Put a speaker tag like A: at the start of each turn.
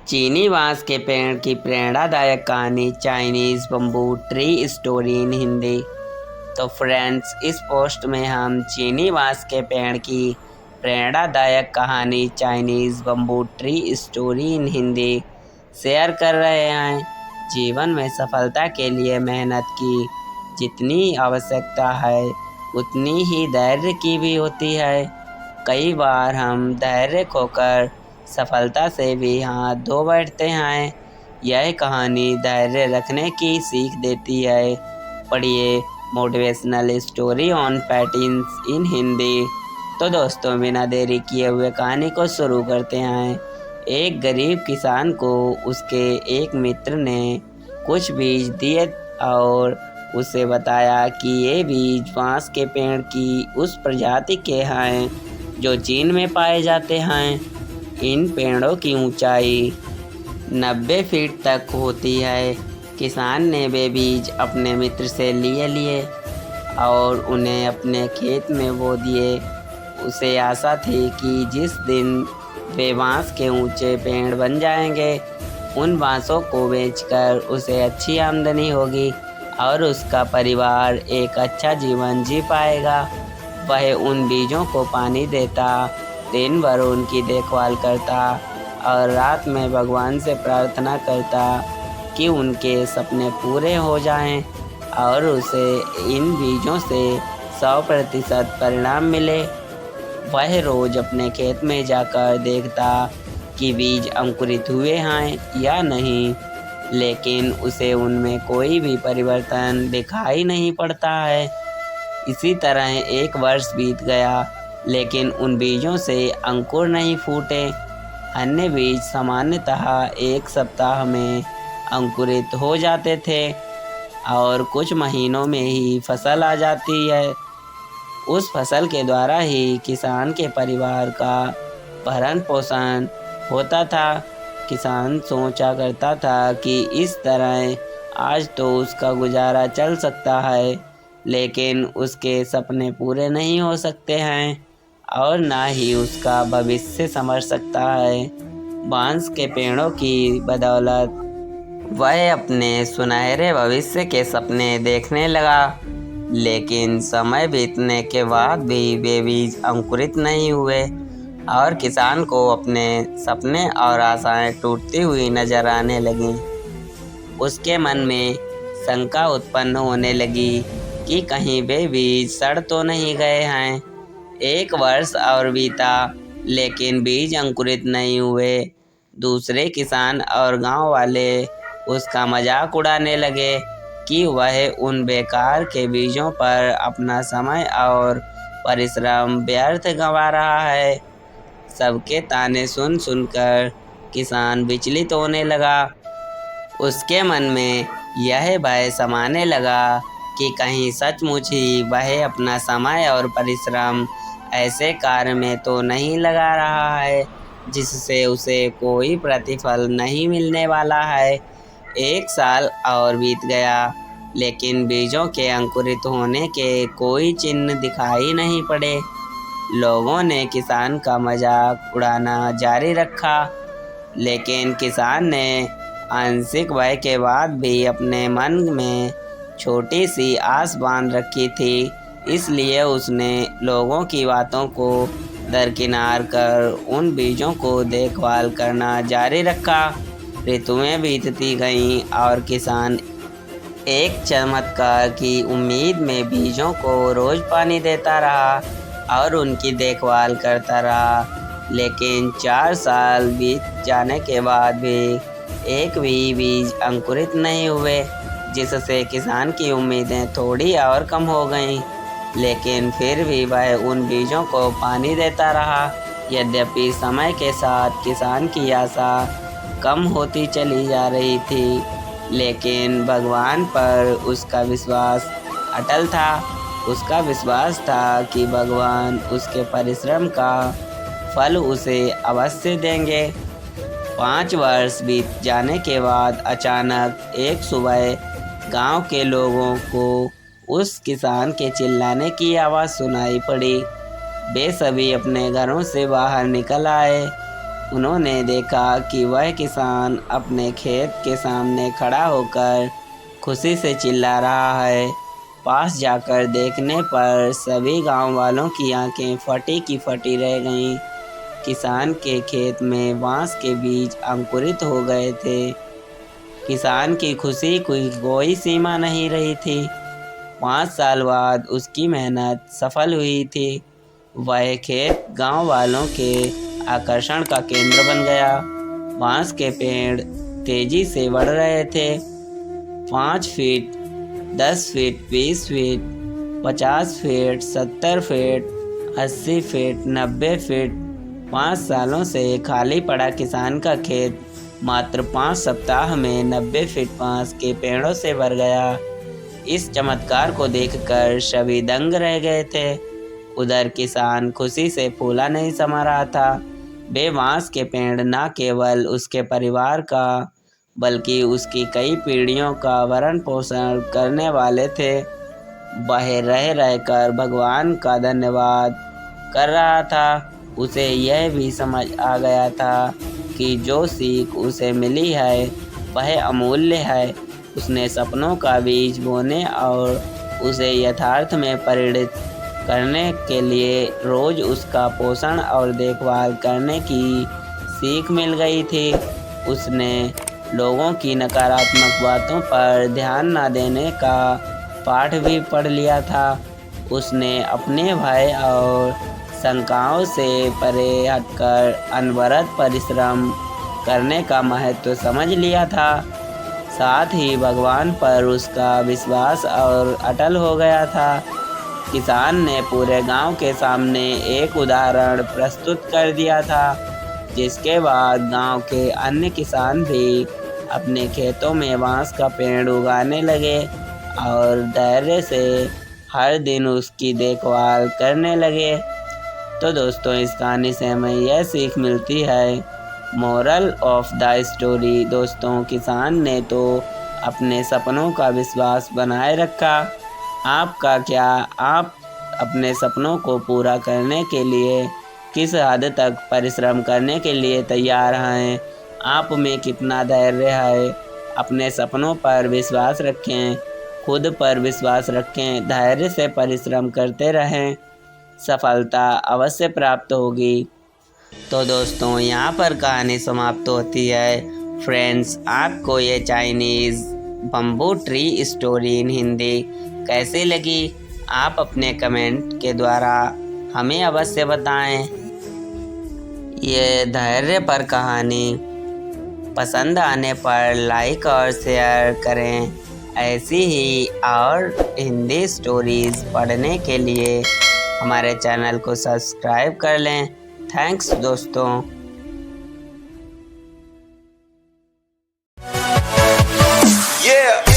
A: चीनी बांस के पेड़ की प्रेरणादायक कहानी, Chinese bamboo tree story in Hindi. तो फ्रेंड्स, इस पोस्ट में हम चीनी बांस के पेड़ की प्रेरणादायक कहानी, Chinese bamboo tree story in Hindi share कर रहे हैं। जीवन में सफलता के लिए मेहनत की जितनी आवश्यकता है उतनी ही धैर्य की भी होती है। कई बार हम धैर्य खोकर सफलता से भी हाथ धो बैठते हैं। यह कहानी धैर्य रखने की सीख देती है। पढ़िए मोटिवेशनल स्टोरी ऑन पैटिन्स इन हिंदी। तो दोस्तों, बिना देरी किए हुए कहानी को शुरू करते हैं। एक गरीब किसान को उसके एक मित्र ने कुछ बीज दिए और उसे बताया कि ये बीज बांस के पेड़ की उस प्रजाति के हैं जो चीन में पाए जाते हैं। इन पेड़ों की ऊंचाई 90 फीट तक होती है। किसान ने वे बीज अपने मित्र से लिए और उन्हें अपने खेत में बो दिए। उसे आशा थी कि जिस दिन वे बांस के ऊंचे पेड़ बन जाएंगे, उन बांसों को बेचकर उसे अच्छी आमदनी होगी और उसका परिवार एक अच्छा जीवन जी पाएगा। वह उन बीजों को पानी देता, दिन भर उनकी देखभाल करता और रात में भगवान से प्रार्थना करता कि उनके सपने पूरे हो जाएं और उसे इन बीजों से 100% परिणाम मिले। वह रोज अपने खेत में जाकर देखता कि बीज अंकुरित हुए हैं या नहीं, लेकिन उसे उनमें कोई भी परिवर्तन दिखाई नहीं पड़ता है। इसी तरह एक वर्ष बीत गया, लेकिन उन बीजों से अंकुर नहीं फूटे। अन्य बीज सामान्यतः एक सप्ताह में अंकुरित हो जाते थे और कुछ महीनों में ही फसल आ जाती है। उस फसल के द्वारा ही किसान के परिवार का भरण पोषण होता था। किसान सोचा करता था कि इस तरह आज तो उसका गुजारा चल सकता है, लेकिन उसके सपने पूरे नहीं हो सकते हैं और ना ही उसका भविष्य संवर सकता है। बांस के पेड़ों की बदौलत वह अपने सुनहरे भविष्य के सपने देखने लगा, लेकिन समय बीतने के बाद भी वे बीज अंकुरित नहीं हुए और किसान को अपने सपने और आशाएं टूटती हुई नजर आने लगीं। उसके मन में शंका उत्पन्न होने लगी कि कहीं वे बीज सड़ तो नहीं गए हैं। एक वर्ष और बीता, लेकिन बीज अंकुरित नहीं हुए। दूसरे किसान और गांव वाले उसका मजाक उड़ाने लगे कि वह उन बेकार के बीजों पर अपना समय और परिश्रम व्यर्थ गंवा रहा है। सबके ताने सुन सुनकर किसान विचलित होने लगा। उसके मन में यह भय समाने लगा कि कहीं सचमुच ही वह अपना समय और परिश्रम ऐसे कार्य में तो नहीं लगा रहा है जिससे उसे कोई प्रतिफल नहीं मिलने वाला है। एक साल और बीत गया, लेकिन बीजों के अंकुरित होने के कोई चिन्ह दिखाई नहीं पड़े। लोगों ने किसान का मजाक उड़ाना जारी रखा, लेकिन किसान ने आंशिक भय के बाद भी अपने मन में छोटी सी आस बांध रखी थी। इसलिए उसने लोगों की बातों को दरकिनार कर उन बीजों को देखभाल करना जारी रखा। ऋतुएं बीतती गईं और किसान एक चमत्कार की उम्मीद में बीजों को रोज पानी देता रहा और उनकी देखभाल करता रहा। लेकिन 4 साल बीत जाने के बाद भी एक भी बीज अंकुरित नहीं हुए, जिससे किसान की उम्मीदें थोड़ी और कम हो गईं। लेकिन फिर भी वह उन बीजों को पानी देता रहा। यद्यपि समय के साथ किसान की आशा कम होती चली जा रही थी, लेकिन भगवान पर उसका विश्वास अटल था। उसका विश्वास था कि भगवान उसके परिश्रम का फल उसे अवश्य देंगे। 5 वर्ष बीत जाने के बाद अचानक एक सुबह गांव के लोगों को उस किसान के चिल्लाने की आवाज़ सुनाई पड़ी। वे सभी अपने घरों से बाहर निकल आए उन्होंने देखा कि वह किसान अपने खेत के सामने खड़ा होकर खुशी से चिल्ला रहा है। पास जाकर देखने पर सभी गांव वालों की आंखें फटी की फटी रह गईं। किसान के खेत में बांस के बीज अंकुरित हो गए थे। किसान की खुशी की कोई सीमा नहीं रही थी। 5 साल बाद उसकी मेहनत सफल हुई थी। वह खेत गांव वालों के आकर्षण का केंद्र बन गया। बांस के पेड़ तेजी से बढ़ रहे थे। 5 feet, 10 feet, 20 feet, 50 feet, 70 feet, 80 feet, 90 feet. 5 सालों से खाली पड़ा किसान का खेत मात्र 5 सप्ताह में 90 फीट बांस के पेड़ों से भर गया। इस चमत्कार को देखकर सभी दंग रह गए थे। उधर किसान खुशी से फूला नहीं समा रहा था। वे बांस के पेड़ न केवल उसके परिवार का बल्कि उसकी कई पीढ़ियों का भरण पोषण करने वाले थे। वह रह रहकर भगवान का धन्यवाद कर रहा था। उसे यह भी समझ आ गया था कि जो सीख उसे मिली है वह अमूल्य है। उसने सपनों का बीज बोने और उसे यथार्थ में परिणत करने के लिए रोज उसका पोषण और देखभाल करने की सीख मिल गई थी। उसने लोगों की नकारात्मक बातों पर ध्यान न देने का पाठ भी पढ़ लिया था। उसने अपने भय और शंकाओं से परे हटकर अनवरत परिश्रम करने का महत्व समझ लिया था। साथ ही भगवान पर उसका विश्वास और अटल हो गया था। किसान ने पूरे गांव के सामने एक उदाहरण प्रस्तुत कर दिया था, जिसके बाद गांव के अन्य किसान भी अपने खेतों में बांस का पेड़ उगाने लगे और धैर्य से हर दिन उसकी देखभाल करने लगे। तो दोस्तों, इस कहानी से हमें यह सीख मिलती है, मोरल ऑफ द स्टोरी। दोस्तों, किसान ने तो अपने सपनों का विश्वास बनाए रखा। आपका क्या? आप अपने सपनों को पूरा करने के लिए किस हद तक परिश्रम करने के लिए तैयार हैं? आप में कितना धैर्य है? अपने सपनों पर विश्वास रखें, खुद पर विश्वास रखें, धैर्य से परिश्रम करते रहें, सफलता अवश्य प्राप्त होगी। तो दोस्तों, यहाँ पर कहानी समाप्त होती है। फ्रेंड्स, आपको ये Chinese bamboo tree story in Hindi कैसी लगी? आप अपने कमेंट के द्वारा हमें अवश्य बताएं। ये धैर्य पर कहानी पसंद आने पर लाइक और शेयर करें। ऐसी ही और हिंदी स्टोरीज़ पढ़ने के लिए हमारे चैनल को सब्सक्राइब कर लें। थैंक्स दोस्तों।
B: Yeah.